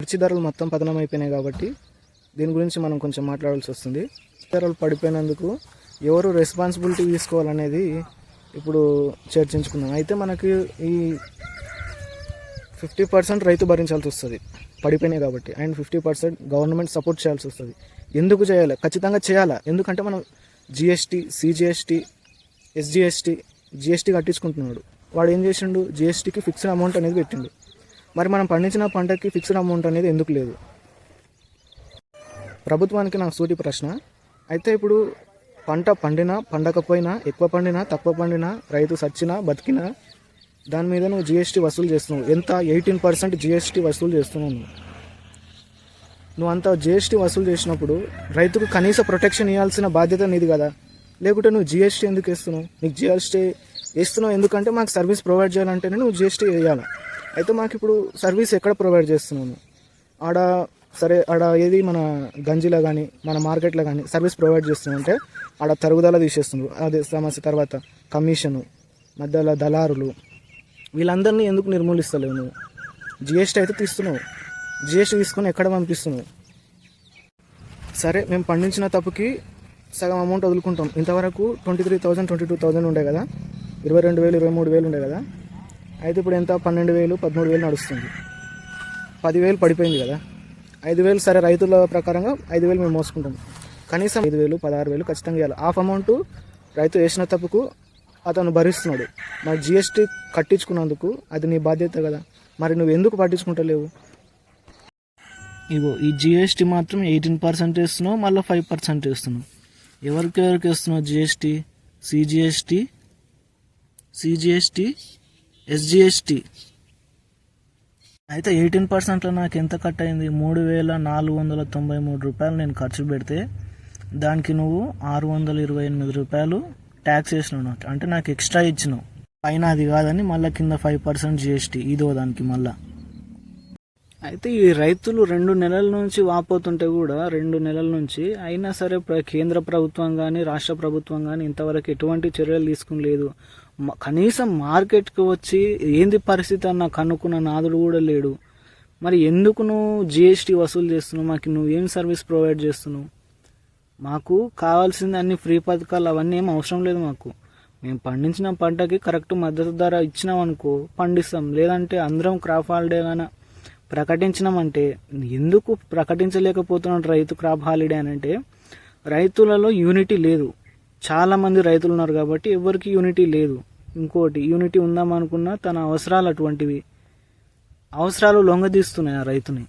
మిర్చి ధరలు మొత్తం పతనం అయిపోయినాయి కాబట్టి దీని గురించి మనం కొంచెం మాట్లాడాల్సి వస్తుంది. ధరలు పడిపోయినందుకు ఎవరు రెస్పాన్సిబిలిటీ తీసుకోవాలనేది ఇప్పుడు చర్చించుకుందాం. అయితే మనకి ఈ 50% రైతు భరించాల్సి వస్తుంది పడిపోయినాయి కాబట్టి, అండ్ 50% గవర్నమెంట్ సపోర్ట్ చేయాల్సి వస్తుంది. ఎందుకు చేయాలి? ఖచ్చితంగా చేయాలా. ఎందుకంటే మనం జిఎస్టీ, సిజిఎస్టీ, జిఎస్టీ కట్టించుకుంటున్నాడు. వాడు ఏం చేసిండు? జిఎస్టీకి ఫిక్స్డ్ అమౌంట్ అనేది పెట్టిండు. మరి మనం పండించిన పంటకి ఫిక్స్డ్ అమౌంట్ అనేది ఎందుకు లేదు? ప్రభుత్వానికి నాకు సూటి ప్రశ్న. అయితే ఇప్పుడు పంట పండినా పండకపోయినా, ఎక్కువ పండినా తక్కువ పండినా, రైతు సచ్చినా బతికినా దాని మీద నువ్వు జిఎస్టీ వసూలు చేస్తున్నావు. ఎంత? 18% జిఎస్టీ వసూలు చేస్తున్నావు. నువ్వు అంత జిఎస్టీ వసూలు చేసినప్పుడు రైతుకు కనీస ప్రొటెక్షన్ ఇవ్వాల్సిన బాధ్యత నీది కదా. లేకుంటే నువ్వు జిఎస్టీ ఎందుకు వేస్తున్నావు? నీకు జిఎస్టీ వేస్తున్నావు ఎందుకంటే మాకు సర్వీస్ ప్రొవైడ్ చేయాలంటేనే నువ్వు జిఎస్టీ వేయాలి. అయితే మాకు ఇప్పుడు సర్వీస్ ఎక్కడ ప్రొవైడ్ చేస్తున్నాను? ఆడ ఏది మన గంజిలో కానీ మన మార్కెట్లో కానీ సర్వీస్ ప్రొవైడ్ చేస్తున్నామంటే ఆడ తరుగుదల తీసేస్తున్నారు. అదే సమస్య. తర్వాత కమిషను, మధ్యలో దళారులు, వీళ్ళందరినీ ఎందుకు నిర్మూలిస్తలేవు నువ్వు? జిఎస్టీ అయితే తీస్తున్నావు. జిఎస్టీ తీసుకొని ఎక్కడ పంపిస్తున్నావు? సరే, మేము పండించిన తప్పుకి సగం అమౌంట్ వదులుకుంటాం. ఇంతవరకు 23,000 22,000 ఉండే కదా, 22,000 23,000 ఉండే కదా. అయితే ఇప్పుడు ఎంత? 12,000 13,000 నడుస్తుంది. 10,000 పడిపోయింది కదా. 5,000 సరే, రైతుల ప్రకారంగా 5,000 మేము మోసుకుంటాం. కనీసం 5,000 16,000 ఖచ్చితంగా ఇవ్వాలి. హాఫ్ అమౌంట్ రైతు వేసిన తప్పుకు అతను భరిస్తున్నాడు. మరి జిఎస్టీ కట్టించుకున్నందుకు అది నీ బాధ్యత కదా. మరి నువ్వు ఎందుకు పట్టించుకుంటలేవు? ఇగో ఈ జిఎస్టీ మాత్రం 18% వేస్తున్నావు, మళ్ళీ 5% వేస్తున్నావు. ఎవరికి వేస్తున్నావు జిఎస్టీ? CGST, SGST. అయితే 18%లో నాకు ఎంత కట్ అయింది? 3,493 రూపాయలు నేను ఖర్చు పెడితే దానికి నువ్వు 628 రూపాయలు ట్యాక్స్ వేసినావు. అంటే నాకు ఎక్స్ట్రా ఇచ్చినావు. పైన అది కాదని మళ్ళీ కింద 5% జిఎస్టీ ఇదో దానికి మళ్ళా. అయితే ఈ రైతులు 2 నెలల నుంచి వాపోతుంటే కూడా 2 నెలల నుంచి అయినా సరే కేంద్ర ప్రభుత్వం కానీ రాష్ట్ర ప్రభుత్వం కానీ ఇంతవరకు ఎటువంటి చర్యలు తీసుకుని కనీసం మార్కెట్కి వచ్చి ఏంది పరిస్థితి అన్న కనుక్కున్న నాదుడు కూడా లేడు. మరి ఎందుకు నువ్వు జిఎస్టీ వసూలు చేస్తున్నావు? మాకు నువ్వేం సర్వీస్ ప్రొవైడ్ చేస్తున్నావు? మాకు కావాల్సింది అన్ని ఫ్రీ పథకాలు అవన్నీ ఏం అవసరం లేదు మాకు. మేము పండించిన పంటకి కరెక్ట్ మద్దతు ధర ఇచ్చినాం అనుకో పండిస్తాం. లేదంటే అందరం క్రాప్ హాలిడే గాన ప్రకటించినామంటే, ఎందుకు ప్రకటించలేకపోతున్నాడు రైతు క్రాప్ హాలిడే అని అంటే రైతులలో యూనిటీ లేదు. చాలామంది రైతులు ఉన్నారు కాబట్టి ఎవరికి యూనిటీ లేదు. ఇంకోటి, యూనిటీ ఉందామనుకున్నా తన అవసరాలు అటువంటివి, అవసరాలు లొంగదీస్తున్నాయి ఆ రైతుని.